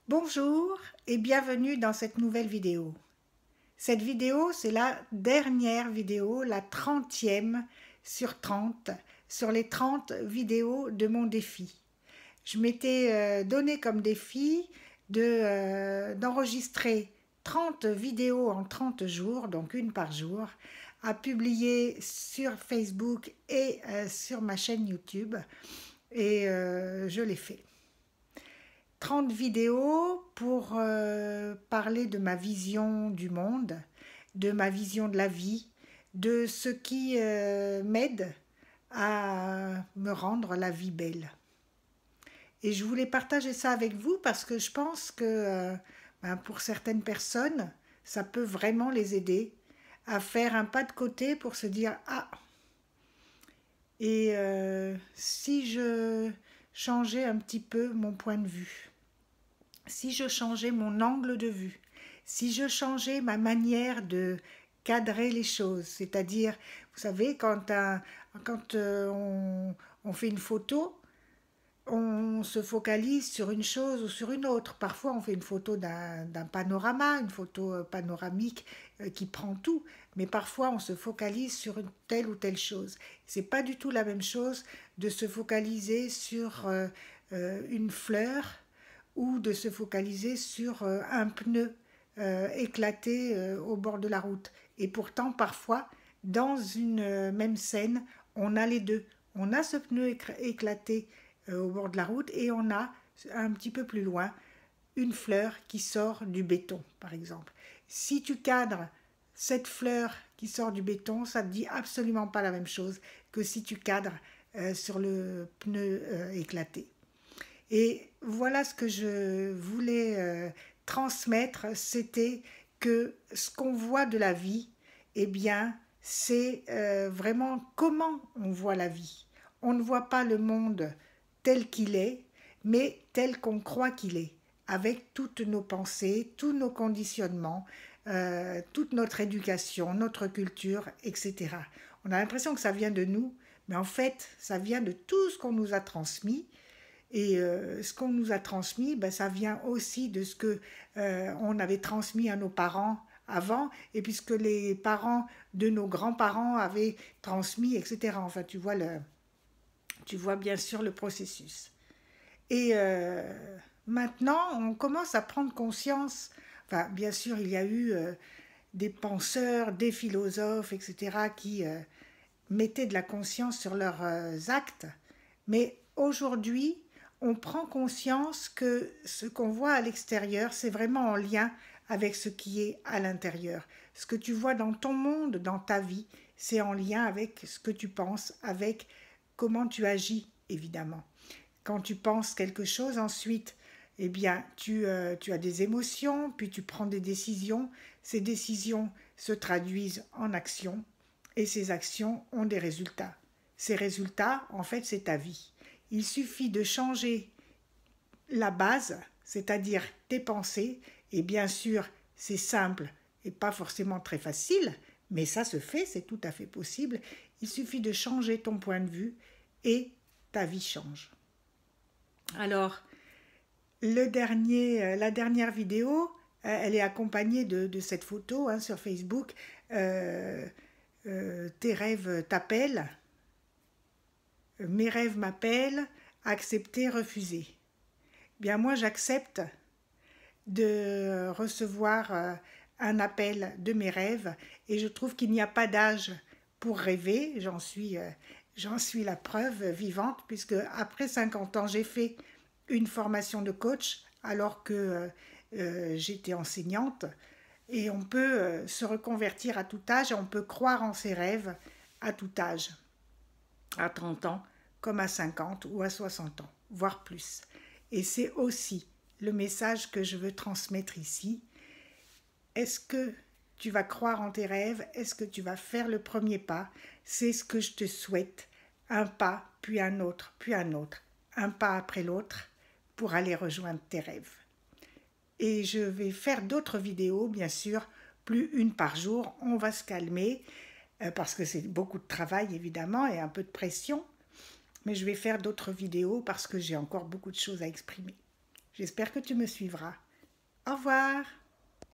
Bonjour et bienvenue dans cette nouvelle vidéo. Cette vidéo, c'est la dernière vidéo, la 30e sur 30, sur les 30 vidéos de mon défi. Je m'étais donné comme défi d'enregistrer 30 vidéos en 30 jours, donc une par jour, à publier sur Facebook et sur ma chaîne YouTube. Et je l'ai fait. 30 vidéos pour parler de ma vision du monde, de ma vision de la vie, de ce qui m'aide à me rendre la vie belle. Et je voulais partager ça avec vous parce que je pense que pour certaines personnes, ça peut vraiment les aider à faire un pas de côté pour se dire « Ah, et si je changeais un petit peu mon point de vue, si je changeais mon angle de vue, si je changeais ma manière de cadrer les choses, c'est-à-dire, vous savez, quand on fait une photo, on se focalise sur une chose ou sur une autre. Parfois, on fait une photo d'un panorama, une photo panoramique qui prend tout, mais parfois, on se focalise sur une telle ou telle chose. C'est pas du tout la même chose de se focaliser sur une fleur ou de se focaliser sur un pneu éclaté au bord de la route. Et pourtant, parfois, dans une même scène, on a les deux. On a ce pneu éclaté au bord de la route et on a un petit peu plus loin une fleur qui sort du béton, par exemple. Si tu cadres cette fleur qui sort du béton, ça ne dit absolument pas la même chose que si tu cadres sur le pneu éclaté. Et voilà ce que je voulais transmettre, c'était que ce qu'on voit de la vie, eh bien, c'est vraiment comment on voit la vie. On ne voit pas le monde tel qu'il est, mais tel qu'on croit qu'il est, avec toutes nos pensées, tous nos conditionnements, toute notre éducation, notre culture, etc. On a l'impression que ça vient de nous, mais en fait, ça vient de tout ce qu'on nous a transmis. Et ce qu'on nous a transmis, ça vient aussi de ce que on avait transmis à nos parents avant, et puisque les parents de nos grands-parents avaient transmis, etc. Enfin, tu vois bien sûr le processus. Et maintenant, on commence à prendre conscience. Enfin, bien sûr, il y a eu des penseurs, des philosophes, etc., qui mettaient de la conscience sur leurs actes. Mais aujourd'hui, on prend conscience que ce qu'on voit à l'extérieur, c'est vraiment en lien avec ce qui est à l'intérieur. Ce que tu vois dans ton monde, dans ta vie, c'est en lien avec ce que tu penses, avec comment tu agis, évidemment. Quand tu penses quelque chose, ensuite, eh bien, tu as des émotions, puis tu prends des décisions. Ces décisions se traduisent en actions, et ces actions ont des résultats. Ces résultats, en fait, c'est ta vie. Il suffit de changer la base, c'est-à-dire tes pensées, et bien sûr, c'est simple et pas forcément très facile, mais ça se fait, c'est tout à fait possible. Il suffit de changer ton point de vue et ta vie change. Alors, la dernière vidéo, elle est accompagnée de cette photo sur Facebook. Tes rêves t'appellent. Mes rêves m'appellent, accepter, refuser. Bien moi j'accepte de recevoir un appel de mes rêves et je trouve qu'il n'y a pas d'âge pour rêver, j'en suis la preuve vivante puisque après 50 ans j'ai fait une formation de coach alors que j'étais enseignante et on peut se reconvertir à tout âge et on peut croire en ses rêves à tout âge. À 30 ans, comme à 50 ou à 60 ans, voire plus. Et c'est aussi le message que je veux transmettre ici. Est-ce que tu vas croire en tes rêves? Est-ce que tu vas faire le premier pas? C'est ce que je te souhaite. Un pas, puis un autre, un pas après l'autre, pour aller rejoindre tes rêves. Et je vais faire d'autres vidéos, bien sûr, plus une par jour. On va se calmer, parce que c'est beaucoup de travail évidemment et un peu de pression, mais je vais faire d'autres vidéos parce que j'ai encore beaucoup de choses à exprimer. J'espère que tu me suivras. Au revoir.